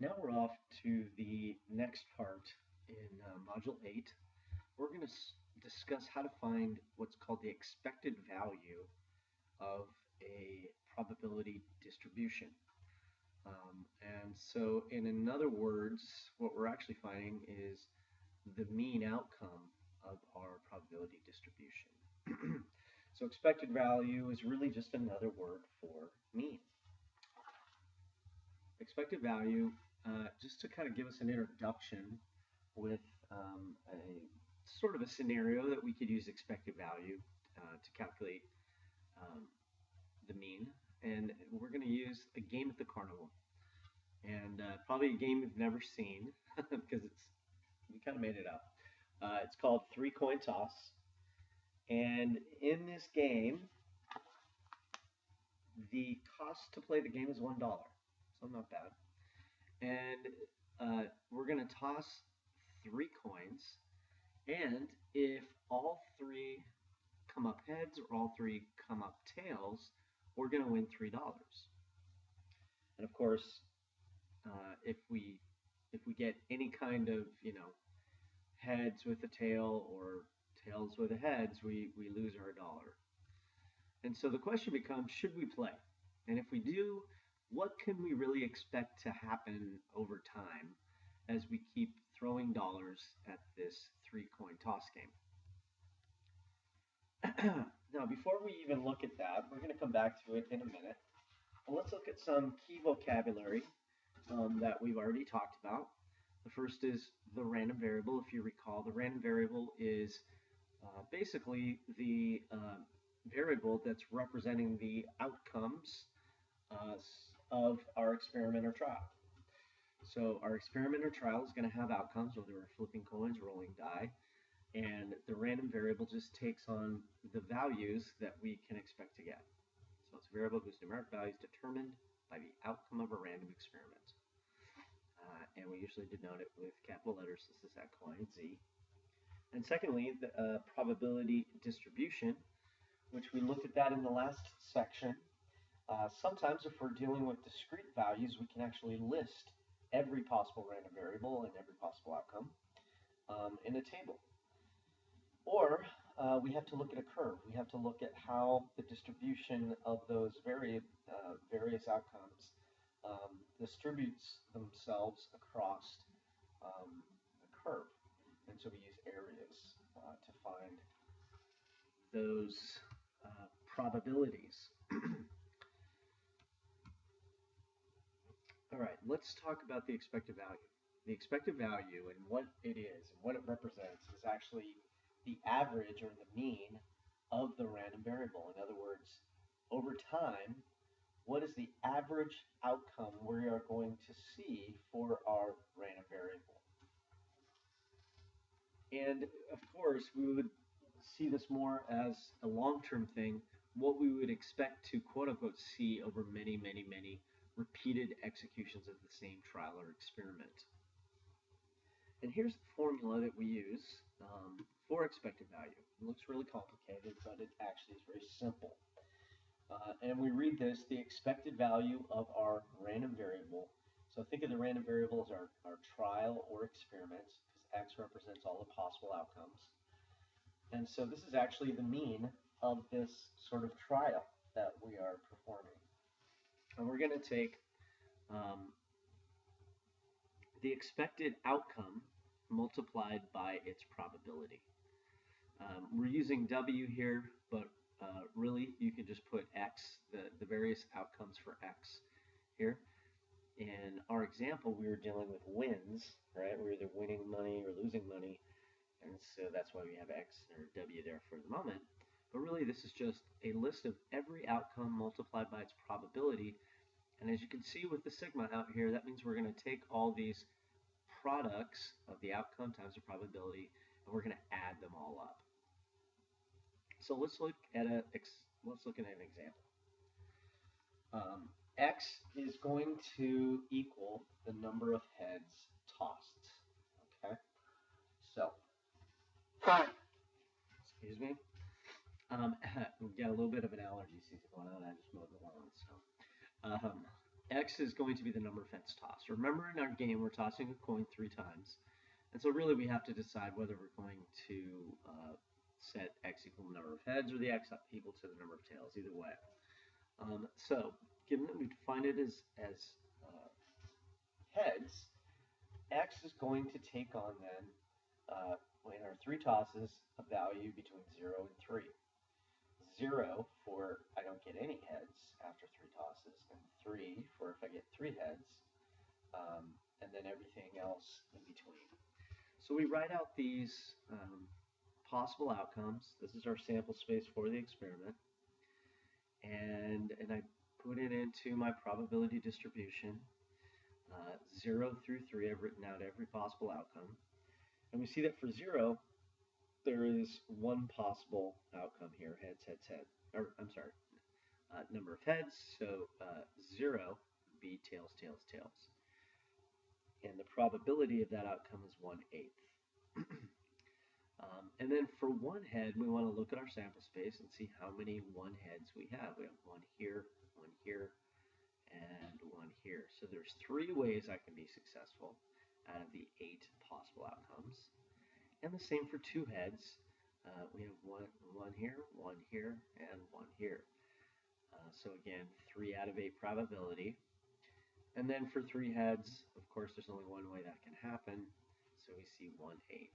Now we're off to the next part in Module 8. We're going to discuss how to find what's called the expected value of a probability distribution. And so in other words, what we're actually finding is the mean outcome of our probability distribution. So expected value is really just another word for mean. Expected value, just to kind of give us an introduction with a sort of a scenario that we could use expected value to calculate the mean. And we're going to use a game at the carnival. And probably a game you've never seen because we kind of made it up. It's called 3-coin toss. And in this game, the cost to play the game is $1. So not bad. And we're going to toss 3 coins. And if all 3 come up heads or all 3 come up tails, we're going to win $3. And of course, if we get any kind of, heads with a tail or tails with a heads, we lose our $1. And so the question becomes, should we play? And if we do, what can we really expect to happen over time as we keep throwing dollars at this 3-coin toss game? Now, before we even look at that, we're going to come back to it in a minute. Well, let's look at some key vocabulary that we've already talked about. The first is the random variable. If you recall, the random variable is basically the variable that's representing the outcomes of our experiment or trial. So our experiment or trial is going to have outcomes, whether we're flipping coins, rolling die, and the random variable just takes on the values that we can expect to get. So it's a variable whose numeric value is determined by the outcome of a random experiment. And we usually denote it with capital letters. This is X, Y, and Z. And secondly, the probability distribution, which we looked at that in the last section. Sometimes if we're dealing with discrete values, we can actually list every possible random variable and every possible outcome in a table. Or we have to look at a curve. We have to look at how the distribution of those various outcomes distributes themselves across a curve. And so we use areas to find those probabilities. All right, let's talk about the expected value. The expected value and what it is and what it represents is actually the average or the mean of the random variable. In other words, over time, what is the average outcome we are going to see for our random variable? And of course, we would see this more as a long-term thing, what we would expect to quote-unquote see over many, many, many repeated executions of the same trial or experiment. And here's the formula that we use for expected value. It looks really complicated, but it actually is very simple. And we read this, the expected value of our random variable. So think of the random variable as our trial or experiment, because X represents all the possible outcomes. And so this is actually the mean of this sort of trial that we are performing. And we're going to take the expected outcome multiplied by its probability. We're using W here, but really you can just put X, the various outcomes for X here. In our example, we were dealing with wins, right? We're either winning money or losing money, and so that's why we have X or W there for the moment. But really this is just a list of every outcome multiplied by its probability. And as you can see with the sigma out here, that means we're going to take all these products of the outcome times the probability, and we're going to add them all up. So let's look at an example. X is going to equal the number of heads tossed. Okay, so excuse me. We got a little bit of an allergy season going on. I just mowed the lawn, so X is going to be the number of heads tossed. Remember, in our game, we're tossing a coin 3 times. And so really we have to decide whether we're going to set X equal the number of heads or the X equal to the number of tails, either way. So given that we define it as heads, X is going to take on then, in our 3 tosses, a value between 0 and 3. 0 for I don't get any heads after 3 tosses, and 3 for if I get 3 heads, and then everything else in between. So we write out these possible outcomes. This is our sample space for the experiment. And I put it into my probability distribution. 0 through 3, I've written out every possible outcome. And we see that for 0, there is one possible outcome here, heads, heads, heads. Or, I'm sorry, number of heads. So 0 would be tails, tails, tails. And the probability of that outcome is 1/8. And then for 1 head, we want to look at our sample space and see how many 1 heads we have. We have 1 here, and 1 here. So there's 3 ways I can be successful out of the 8 possible outcomes. And the same for 2 heads. We have one here, and 1 here. So again, 3 out of 8 probability. And then for 3 heads, of course, there's only one way that can happen. So we see 1/8.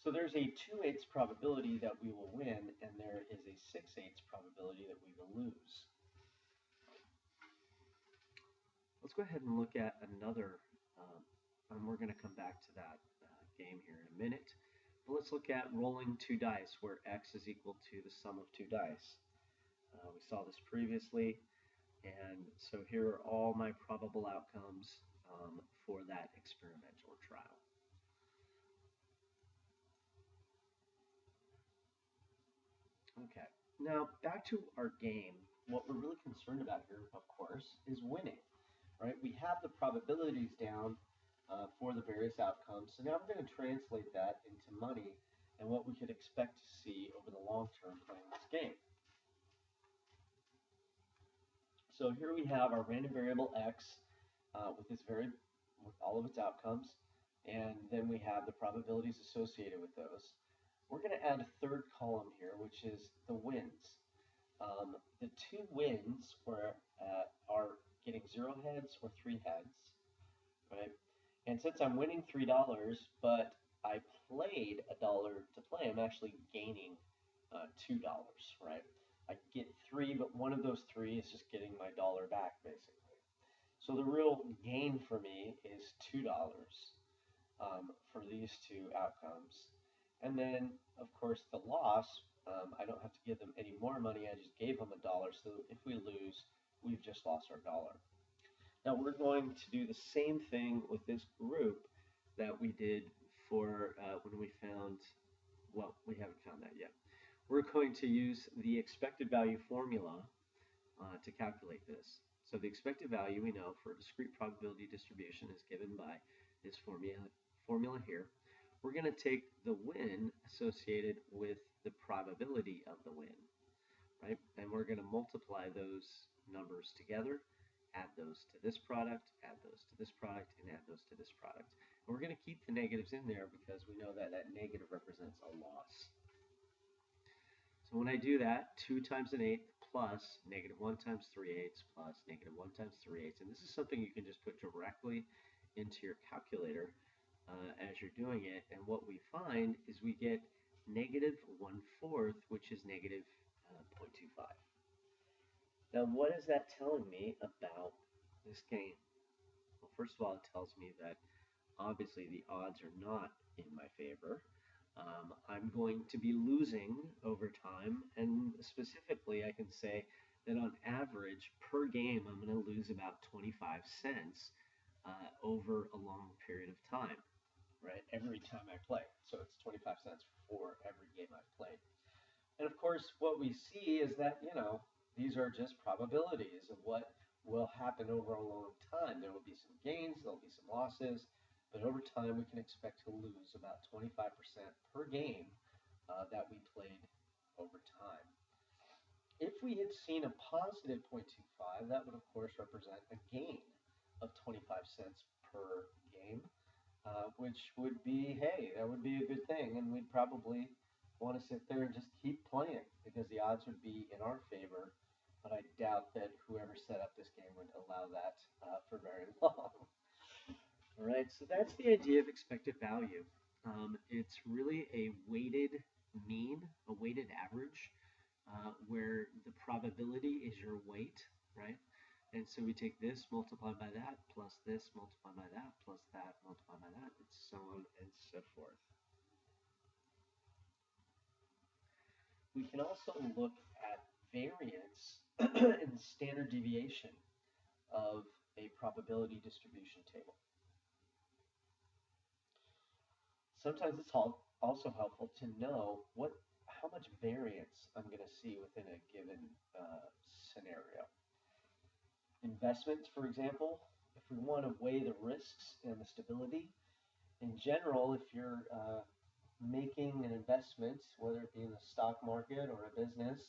So there's a 2/8 probability that we will win, and there is a 6/8 probability that we will lose. Let's go ahead and look at another, and we're going to come back to that game here in a minute. But let's look at rolling 2 dice, where X is equal to the sum of 2 dice. We saw this previously, and so here are all my probable outcomes for that experimental trial. Okay, now back to our game. What we're really concerned about here, of course, is winning, right? We have the probabilities down for the various outcomes, so now we're going to translate that into money and what we could expect to see over the long term playing this game. So here we have our random variable X with all of its outcomes, and then we have the probabilities associated with those. We're going to add a third column here, which is the wins. The 2 wins are getting 0 heads or 3 heads, right? And since I'm winning $3, but I played $1 to play, I'm actually gaining $2, right? I get 3, but one of those 3 is just getting my $1 back, basically. So the real gain for me is $2 for these 2 outcomes. And then, of course, the loss, I don't have to give them any more money. I just gave them $1. So if we lose, we've just lost our $1. Now we're going to do the same thing with this group that we did for when we found, well, we haven't found that yet. We're going to use the expected value formula to calculate this. So the expected value we know for a discrete probability distribution is given by this formula here. We're going to take the win associated with the probability of the win, right? And we're going to multiply those numbers together, add those to this product, add those to this product, and add those to this product. And we're going to keep the negatives in there because we know that that negative represents a loss. So when I do that, 2 times an 8 plus -1 times 3/8 plus -1 times 3/8, and this is something you can just put directly into your calculator as you're doing it, and what we find is we get -1/4, which is -0.25. Now, what is that telling me about this game? Well, first of all, it tells me that obviously the odds are not in my favor. I'm going to be losing over time, and specifically I can say that on average per game I'm going to lose about 25 cents over a long period of time, right? Every time I play. So it's 25 cents for every game I've played. And of course what we see is that, these are just probabilities of what will happen over a long time. There will be some gains, there will be some losses, but over time we can expect to lose about 25% per game that we played over time. If we had seen a positive 0.25, that would of course represent a gain of 25 cents per game, which would be, hey, that would be a good thing, and we'd probably want to sit there and just keep playing because the odds would be in our favor. But I doubt that whoever set up this game would allow that for very long. All right, so that's the idea of expected value. It's really a weighted mean, a weighted average, where the probability is your weight, right? And so we take this multiplied by that, plus this multiplied by that, plus that multiplied by that, and so on and so forth. We can also look at variance and standard deviation of a probability distribution table. Sometimes it's also helpful to know how much variance I'm going to see within a given scenario. Investments, for example, if we want to weigh the risks and the stability, in general, if you're making an investment, whether it be in the stock market or a business,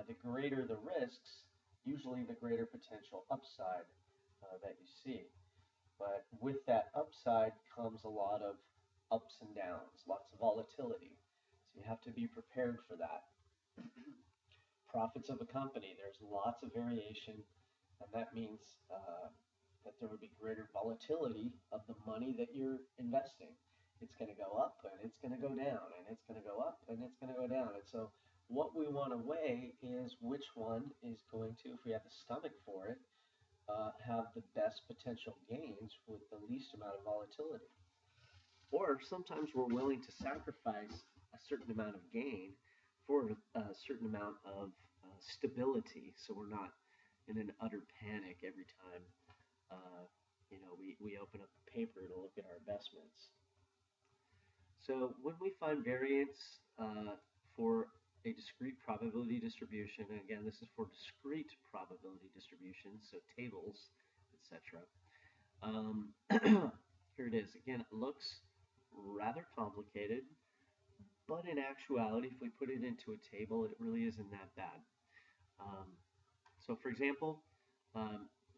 the greater the risks, usually the greater potential upside that you see. But with that upside comes a lot of ups and downs, lots of volatility. So you have to be prepared for that. Profits of a company, there's lots of variation, and that means that there would be greater volatility of the money that you're investing. It's going to go up and it's going to go down and it's going to go up and it's going to go down. And so what we want to weigh is which one is going to, if we have the stomach for it, have the best potential gains with the least amount of volatility. Or sometimes we're willing to sacrifice a certain amount of gain for a certain amount of stability, so we're not in an utter panic every time we open up the paper to look at our investments. So when we find variance for a discrete probability distribution, and again, this is for discrete probability distributions, so tables, etc. Here it is. Again, it looks rather complicated, but in actuality, if we put it into a table, it really isn't that bad. So for example,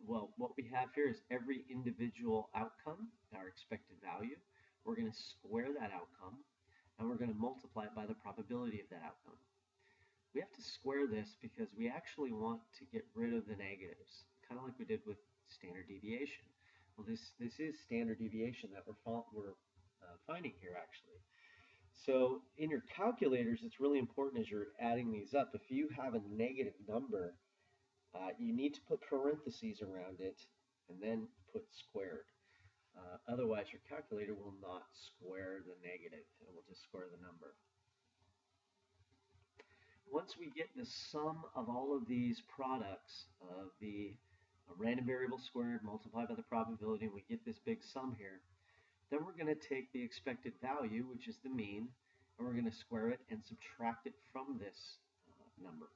well, what we have here is every individual outcome, our expected value. We're going to square that outcome, and we're going to multiply it by the probability of that outcome. We have to square this because we actually want to get rid of the negatives, kind of like we did with standard deviation. Well, this is standard deviation that we're finding here, actually. So in your calculators, it's really important as you're adding these up. If you have a negative number, you need to put parentheses around it and then put squared. Otherwise, your calculator will not square the negative. It will just square the number. Once we get the sum of all of these products of the random variable squared multiplied by the probability, and we get this big sum here, then we're going to take the expected value, which is the mean, and we're going to square it and subtract it from this number.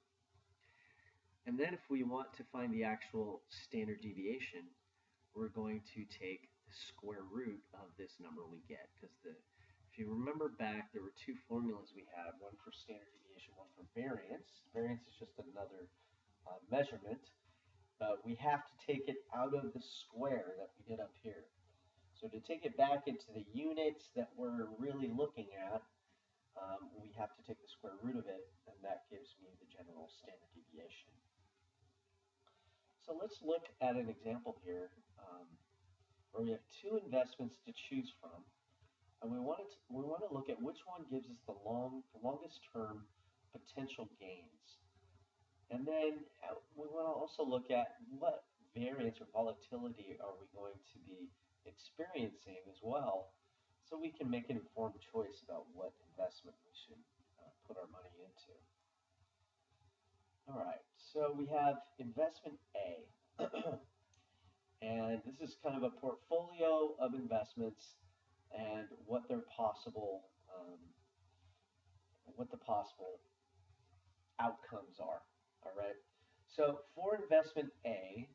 And then if we want to find the actual standard deviation, we're going to take the square root of this number we get. Because if you remember back, there were two formulas we had, one for standard deviation, one for variance. Variance is just another measurement. We have to take it out of the square that we did up here. So to take it back into the units that we're really looking at, we have to take the square root of it, and that gives me the general standard deviation. So let's look at an example here where we have two investments to choose from, and we want to look at which one gives us the longest term potential gains. And then we want to also look at what variance or volatility are we going to be experiencing as well, so we can make an informed choice about what investment we should put our money into. All right, so we have investment A, and this is kind of a portfolio of investments and what their possible, what the possible outcomes are. All right, so for investment A,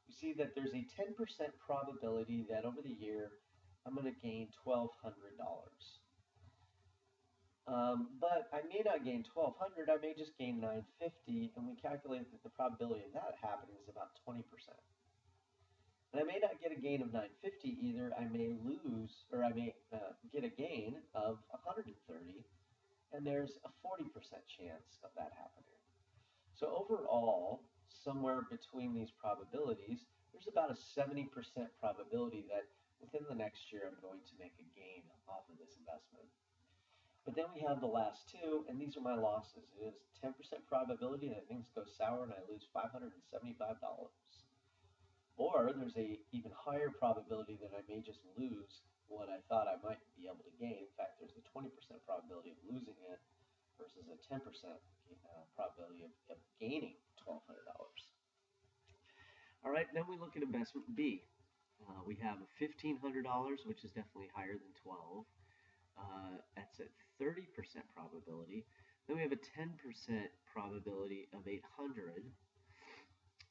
we see that there's a 10% probability that over the year I'm going to gain $1,200. But I may not gain 1200, I may just gain 950, and we calculate that the probability of that happening is about 20%. And I may not get a gain of 950 either. I may lose, or I may get a gain of 130, and there's a 40% chance of that happening. So overall, somewhere between these probabilities, there's about a 70% probability that within the next year I'm going to make a gain off of this investment. But then we have the last two, and these are my losses. It is 10% probability that things go sour and I lose $575. Or there's a even higher probability that I may just lose what I thought I might be able to gain. In fact, there's a 20% probability of losing it versus a 10% probability of gaining $1,200. All right, then we look at investment B. We have $1,500, which is definitely higher than 12. That's at 30% probability. Then we have a 10% probability of 800,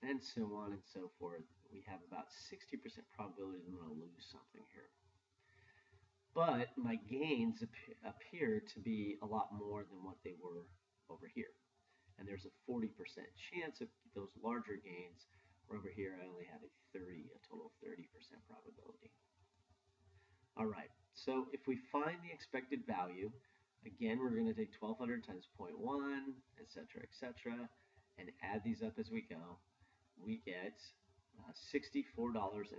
and so on and so forth. We have about 60% probability that I'm going to lose something here. But my gains appear to be a lot more than what they were over here. And there's a 40% chance of those larger gains, where over here I only have a total of 30% probability. All right, so if we find the expected value, again, we're going to take 1200 times 0.1, etc., and add these up as we go. We get $64.50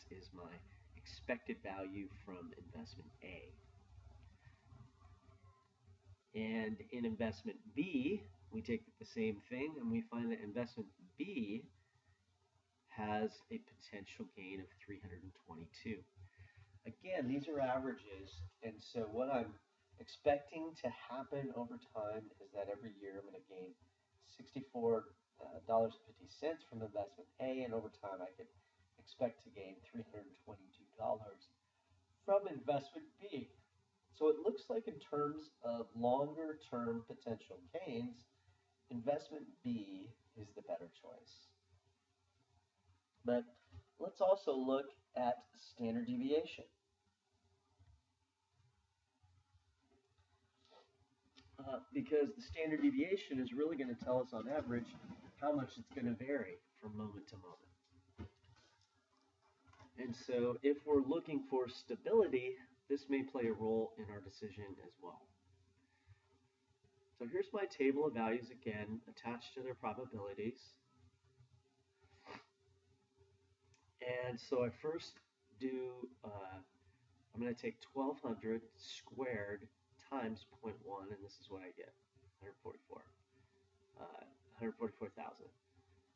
is my expected value from investment A. And in investment B, we take the same thing and we find that investment B has a potential gain of 322. Again, these are averages, and so what I'm expecting to happen over time is that every year I'm going to gain $64.50 from investment A, and over time I could expect to gain $322 from investment B. So it looks like in terms of longer term potential gains, investment B is the better choice. But let's also look at standard deviation. Because the standard deviation is really going to tell us on average how much it's going to vary from moment to moment. And so if we're looking for stability, this may play a role in our decision as well. So here's my table of values again, attached to their probabilities. And so I first do, I'm going to take 1200 squared times 0.1, and this is what I get, 144,000.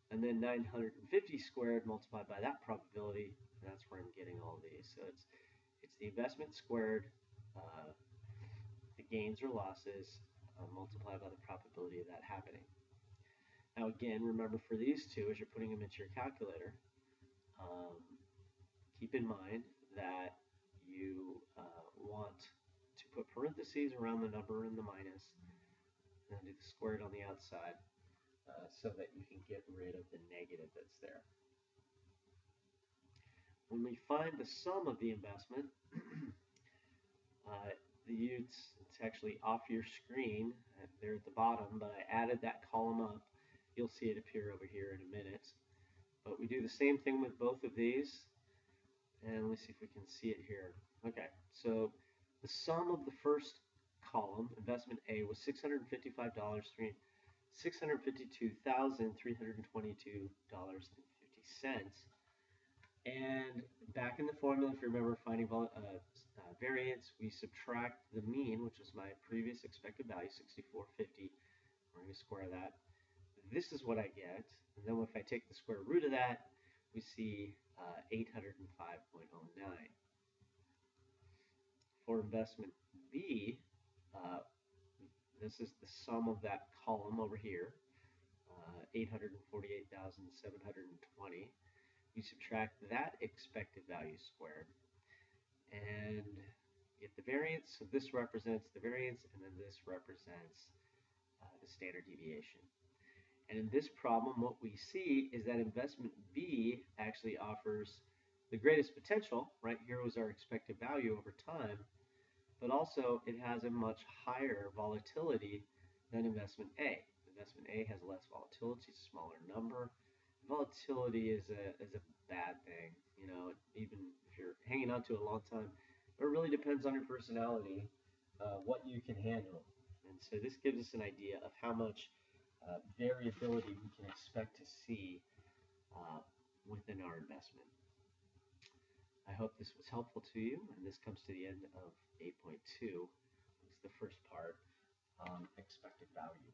And then 950 squared multiplied by that probability, and that's where I'm getting all these. So it's the investment squared, the gains or losses, multiplied by the probability of that happening. Now again, remember for these two, as you're putting them into your calculator, keep in mind that you want to put parentheses around the number and the minus, and do the squared on the outside so that you can get rid of the negative that's there. When we find the sum of the investment, it's actually off your screen there at the bottom, but I added that column up. You'll see it appear over here in a minute. But we do the same thing with both of these. And let me see if we can see it here. Okay, so the sum of the first column, investment A, was $652,322.50. And back in the formula, if you remember finding variance, we subtract the mean, which was my previous expected value, 64.50. We're going to square that. This is what I get. And then if I take the square root of that, we see 805.09. For investment B, this is the sum of that column over here, 848,720. We subtract that expected value squared and get the variance. So this represents the variance, and then this represents the standard deviation. And in this problem, what we see is that investment B actually offers the greatest potential. Right here was our expected value over time, but also it has a much higher volatility than investment A. Investment A has less volatility, it's a smaller number. Volatility is a bad thing, you know, even if you're hanging on to it a long time. But it really depends on your personality, what you can handle. And so this gives us an idea of how much variability we can expect to see within our investment. I hope this was helpful to you, and this comes to the end of 8.2. It's the first part, expected value.